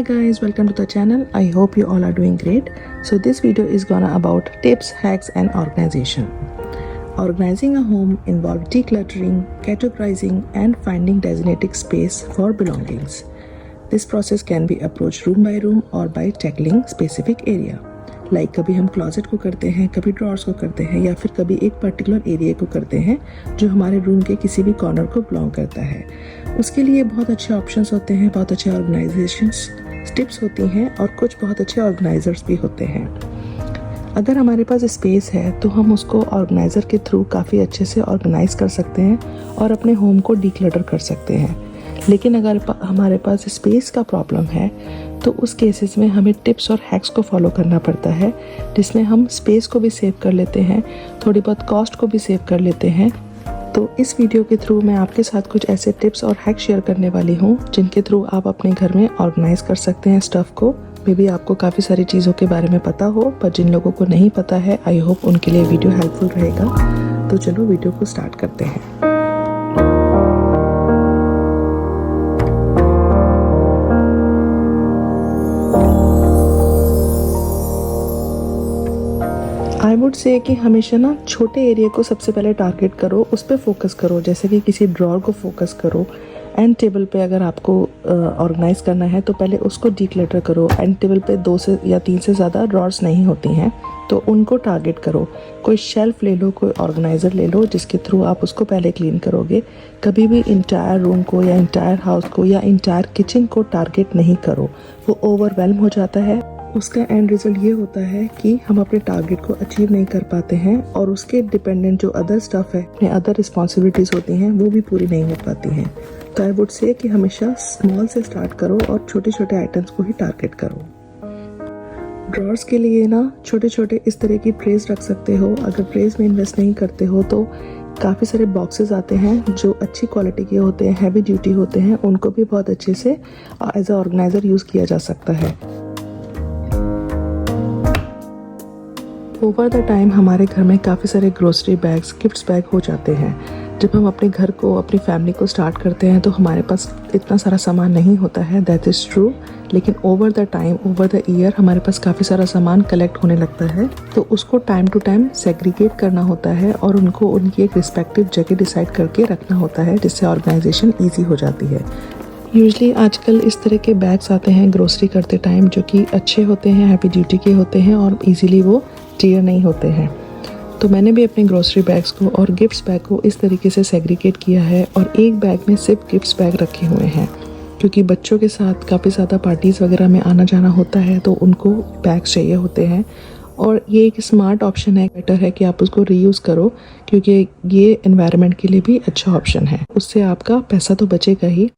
guys, welcome to the channel. I hope you all are doing great. So this video is gonna about tips, hacks and organization. Organizing a home involves decluttering, categorizing and finding designated space for belongings. This process can be approached room by room or by tackling specific area. Like कभी हम closet को करते हैं, कभी drawers को करते हैं या फिर कभी एक पर्टिकुलर एरिया को करते हैं जो हमारे रूम के किसी भी कॉर्नर को बिलोंग करता है। उसके लिए बहुत अच्छे ऑप्शंस होते हैं, बहुत अच्छे ऑर्गेनाइजेशंस टिप्स होती हैं और कुछ बहुत अच्छे ऑर्गेनाइजर्स भी होते हैं। अगर हमारे पास स्पेस है तो हम उसको ऑर्गेनाइज़र के थ्रू काफ़ी अच्छे से ऑर्गेनाइज कर सकते हैं और अपने होम को डिक्लटर कर सकते हैं। लेकिन अगर हमारे पास स्पेस का प्रॉब्लम है तो उस केसेस में हमें टिप्स और हैक्स को फॉलो करना पड़ता है, जिसमें हम स्पेस को भी सेव कर लेते हैं, थोड़ी बहुत कॉस्ट को भी सेव कर लेते हैं। तो इस वीडियो के थ्रू मैं आपके साथ कुछ ऐसे टिप्स और हैक्स शेयर करने वाली हूँ जिनके थ्रू आप अपने घर में ऑर्गेनाइज कर सकते हैं स्टफ़ को। मे बी आपको काफ़ी सारी चीज़ों के बारे में पता हो, पर जिन लोगों को नहीं पता है आई होप उनके लिए वीडियो हेल्पफुल रहेगा। तो चलो वीडियो को स्टार्ट करते हैं। आई वुड से कि हमेशा ना छोटे एरिया को सबसे पहले टारगेट करो, उस पर फोकस करो। जैसे कि किसी ड्रॉर को फोकस करो। एंड टेबल पे अगर आपको ऑर्गेनाइज करना है तो पहले उसको डिक्लटर करो। एंड टेबल पे 2 से या 3 से ज़्यादा ड्रॉर्स नहीं होती हैं तो उनको टारगेट करो। कोई शेल्फ ले लो, कोई ऑर्गेनाइज़र ले लो जिसके थ्रू आप उसको पहले क्लीन करोगे। कभी भी इंटायर रूम को या इंटायर हाउस को या इंटायर किचन को टारगेट नहीं करो, वो ओवरवेलम हो जाता है। उसका एंड रिजल्ट ये होता है कि हम अपने टारगेट को अचीव नहीं कर पाते हैं और उसके डिपेंडेंट जो अदर स्टफ है, अपने अदर रिस्पॉन्सिबिलिटीज़ होती हैं, वो भी पूरी नहीं हो पाती हैं। तो आई वुड से कि हमेशा स्मॉल से स्टार्ट करो और छोटे छोटे आइटम्स को ही टारगेट करो। ड्रॉर्स के लिए ना छोटे छोटे इस तरह की ट्रेस रख सकते हो। अगर ट्रेस में इन्वेस्ट नहीं करते हो तो काफ़ी सारे बॉक्सेस आते हैं जो अच्छी क्वालिटी के होते हैं, हैवी ड्यूटी होते हैं, उनको भी बहुत अच्छे से एज अ ऑर्गेनाइज़र यूज़ किया जा सकता है। ओवर द टाइम हमारे घर में काफ़ी सारे ग्रोसरी बैग्स, गिफ्ट्स बैग हो जाते हैं। जब हम अपने घर को, अपनी फैमिली को स्टार्ट करते हैं तो हमारे पास इतना सारा सामान नहीं होता है, दैट इज़ ट्रू। लेकिन over the time, over the year हमारे पास काफ़ी सारा सामान कलेक्ट होने लगता है, तो उसको टाइम टू टाइम सेग्रीगेट करना होता है और उनको उनकी एक रिस्पेक्टिव जगह डिसाइड करके रखना होता है, जिससे ऑर्गेनाइजेशन ईजी हो जाती है। यूजली आजकल इस तरह के बैग्स आते हैं ग्रोसरी करते टाइम जो कि अच्छे होते हैं, हैवी ड्यूटी के होते हैं और ईजीली वो टीयर नहीं होते हैं। तो मैंने भी अपने ग्रोसरी बैग्स को और गिफ्ट्स बैग को इस तरीके से सेग्रीगेट किया है और एक बैग में सिर्फ गिफ्ट्स बैग रखे हुए हैं, क्योंकि बच्चों के साथ काफ़ी ज़्यादा पार्टीज़ वगैरह में आना जाना होता है तो उनको बैग्स चाहिए होते हैं। और ये एक स्मार्ट ऑप्शन है, बेटर है कि आप उसको रीयूज़ करो, क्योंकि ये एनवायरनमेंट के लिए भी अच्छा ऑप्शन है। उससे आपका पैसा तो बचेगा ही।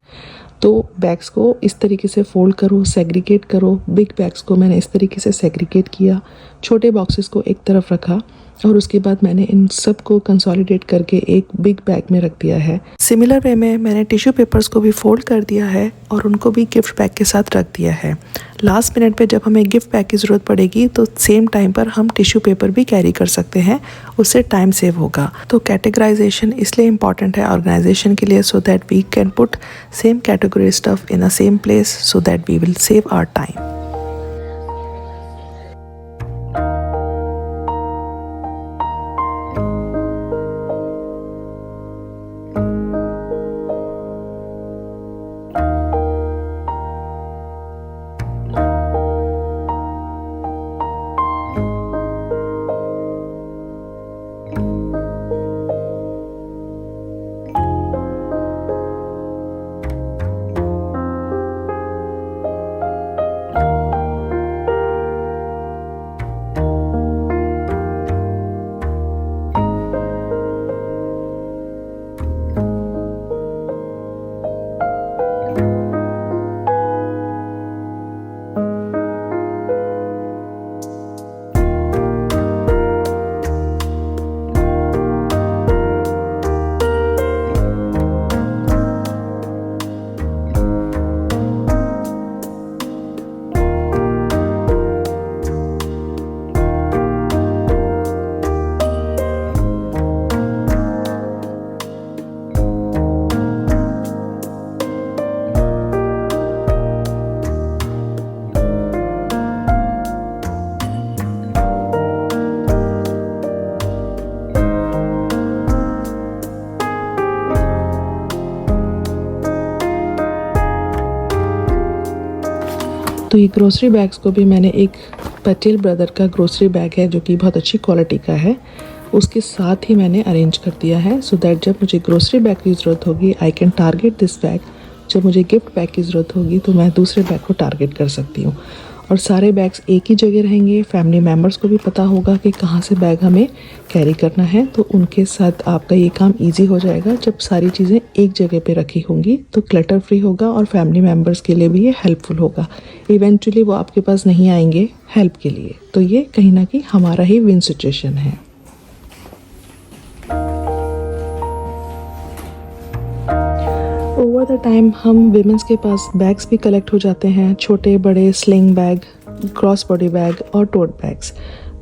तो बैग्स को इस तरीके से फोल्ड करो, सेग्रीगेट करो। बिग बैग्स को मैंने इस तरीके से सेग्रीगेट किया, छोटे बॉक्सेस को एक तरफ रखा और उसके बाद मैंने इन सब को कंसोलिडेट करके एक बिग बैग में रख दिया है। सिमिलर वे में मैंने टिश्यू पेपर्स को भी फोल्ड कर दिया है और उनको भी गिफ्ट बैग के साथ रख दिया है। लास्ट मिनट पे जब हमें गिफ्ट बैग की ज़रूरत पड़ेगी तो सेम टाइम पर हम टिश्यू पेपर भी कैरी कर सकते हैं, उससे टाइम सेव होगा। तो कैटेगराइजेशन इसलिए इम्पॉर्टेंट है ऑर्गेनाइजेशन के लिए, so that we can put same category stuff in a same place, so that we will save our time. तो ये ग्रोसरी बैग्स को भी मैंने एक पटेल ब्रदर का ग्रोसरी बैग है जो कि बहुत अच्छी क्वालिटी का है, उसके साथ ही मैंने अरेंज कर दिया है सो दैट जब मुझे ग्रोसरी बैग की ज़रूरत होगी I can target this bag. जब मुझे गिफ्ट बैग की ज़रूरत होगी तो मैं दूसरे बैग को टारगेट कर सकती हूँ। और सारे बैग्स एक ही जगह रहेंगे, फैमिली मेम्बर्स को भी पता होगा कि कहाँ से बैग हमें कैरी करना है, तो उनके साथ आपका ये काम इजी हो जाएगा। जब सारी चीज़ें एक जगह पे रखी होंगी तो क्लटर फ्री होगा और फैमिली मेम्बर्स के लिए भी ये हेल्पफुल होगा। इवेंचुअली वो आपके पास नहीं आएंगे हेल्प के लिए, तो ये कहीं ना कहीं हमारा ही विन सिचुएशन है। ओवर द टाइम हम विमेंस के पास बैग्स भी कलेक्ट हो जाते हैं, छोटे बड़े sling bag, cross body bag और टोट बैग्स।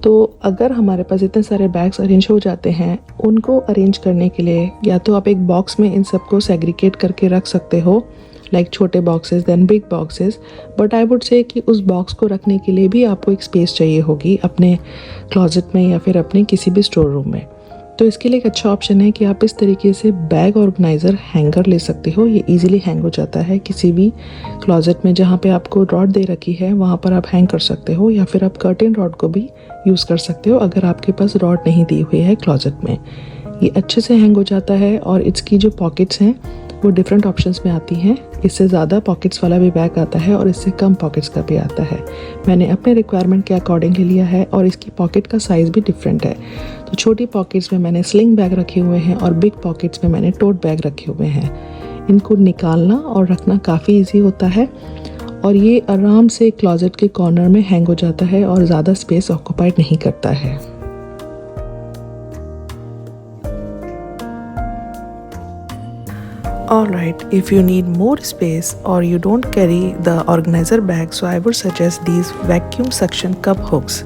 तो अगर हमारे पास इतने सारे बैग्स अरेंज हो जाते हैं, उनको अरेंज करने के लिए या तो आप एक बॉक्स में इन सबको सेग्रीगेट करके रख सकते हो, लाइक छोटे boxes then big boxes, but I would say कि उस बॉक्स को रखने के लिए भी आपको एक स्पेस चाहिए होगी अपने क्लोजेट में या फिर अपने किसी भी स्टोर रूम में। तो इसके लिए एक अच्छा ऑप्शन है कि आप इस तरीके से बैग ऑर्गेनाइज़र हैंगर ले सकते हो। ये इजीली हैंग हो जाता है किसी भी क्लोजेट में, जहाँ पे आपको रॉड दे रखी है वहाँ पर आप हैंग कर सकते हो, या फिर आप कर्टेन रॉड को भी यूज़ कर सकते हो अगर आपके पास रॉड नहीं दी हुई है क्लोजेट में। ये अच्छे से हैंग हो जाता है और इसकी जो पॉकेट्स हैं वो डिफरेंट ऑप्शंस में आती हैं। इससे ज़्यादा पॉकेट्स वाला भी बैग आता है और इससे कम पॉकेट्स का भी आता है। मैंने अपने रिक्वायरमेंट के अकॉर्डिंगली लिया है और इसकी पॉकेट का साइज़ भी डिफरेंट है। तो छोटी पॉकेट्स में मैंने स्लिंग बैग रखे हुए हैं और बिग पॉकेट्स में मैंने टोट बैग रखे हुए हैं। इनको निकालना और रखना काफ़ी ईजी होता है और ये आराम से क्लोजेट के कॉर्नर में हैंग हो जाता है और ज़्यादा स्पेस ऑक्यूपाइड नहीं करता है। Alright, if you need more space or you don't carry the organizer bag, so I would suggest these vacuum suction cup hooks.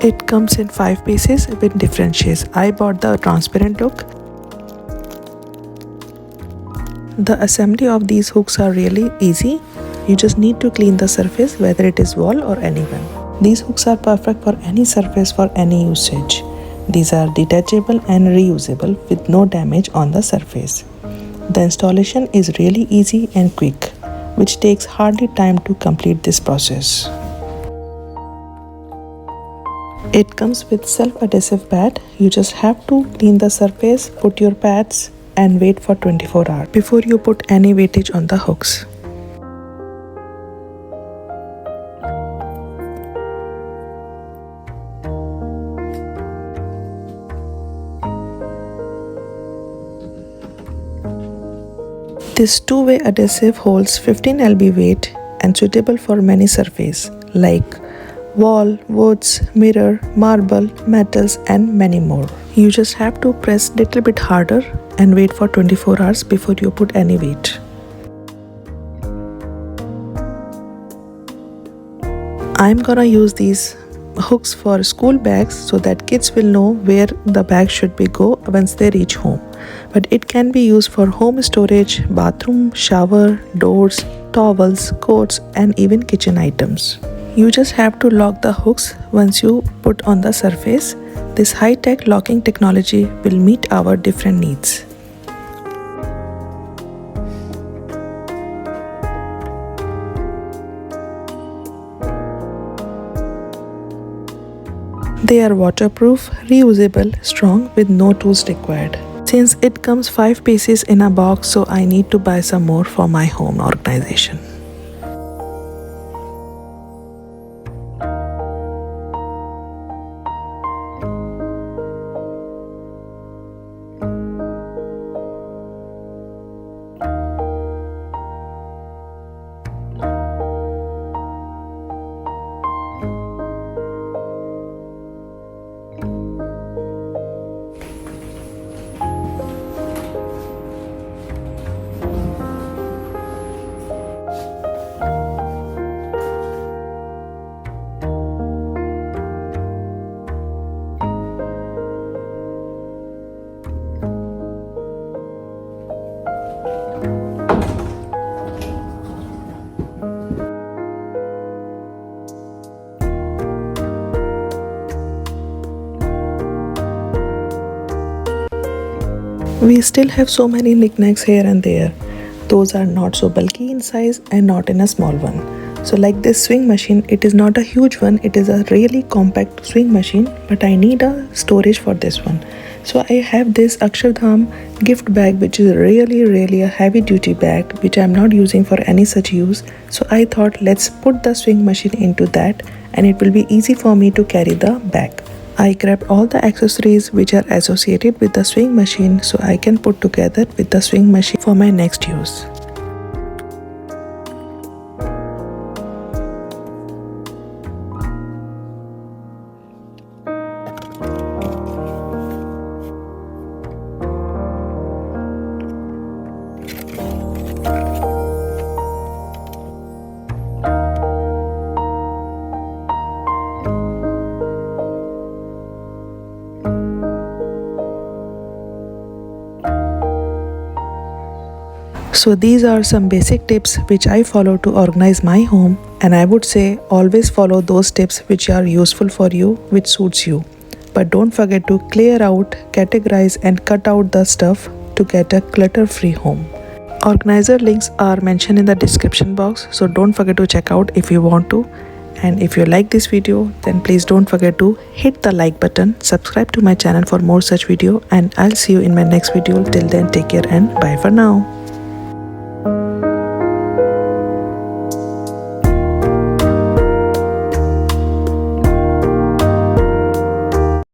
It comes in 5 pieces with different shades. I bought the transparent hook. The assembly of these hooks are really easy. You just need to clean the surface, whether it is wall or anyone. These hooks are perfect for any surface for any usage. These are detachable and reusable with no damage on the surface. The installation is really easy and quick, which takes hardly time to complete this process. It comes with self-adhesive pad. You just have to clean the surface, put your pads and wait for 24 hours before you put any weightage on the hooks. This two-way adhesive holds 15 lb weight and suitable for many surfaces like wall, woods, mirror, marble, metals and many more. You just have to press little bit harder and wait for 24 hours before you put any weight. I'm gonna use these hooks for school bags so that kids will know where the bag should be go once they reach home. But it can be used for home storage, bathroom, shower, doors, towels, coats and even kitchen items. You just have to lock the hooks once you put on the surface. This high-tech locking technology will meet our different needs. They are waterproof, reusable, strong with no tools required. Since it comes 5 pieces in a box, so I need to buy some more for my home organization. We still have so many knickknacks here and there. Those are not so bulky in size and not in a small one. So like this swing machine, it is not a huge one, it is a really compact swing machine, but I need a storage for this one. So I have this Akshardham gift bag, which is really a heavy duty bag, which I am not using for any such use. So I thought let's put the swing machine into that and it will be easy for me to carry the bag. I grabbed all the accessories which are associated with the swing machine so I can put together with the swing machine for my next use. So these are some basic tips which I follow to organize my home, and I would say always follow those tips which are useful for you, which suits you. But don't forget to clear out, categorize and cut out the stuff to get a clutter-free home. Organizer links are mentioned in the description box, so don't forget to check out if you want to. And if you like this video, then please don't forget to hit the like button, subscribe to my channel for more such video, and I'll see you in my next video. Till then, take care and bye for now.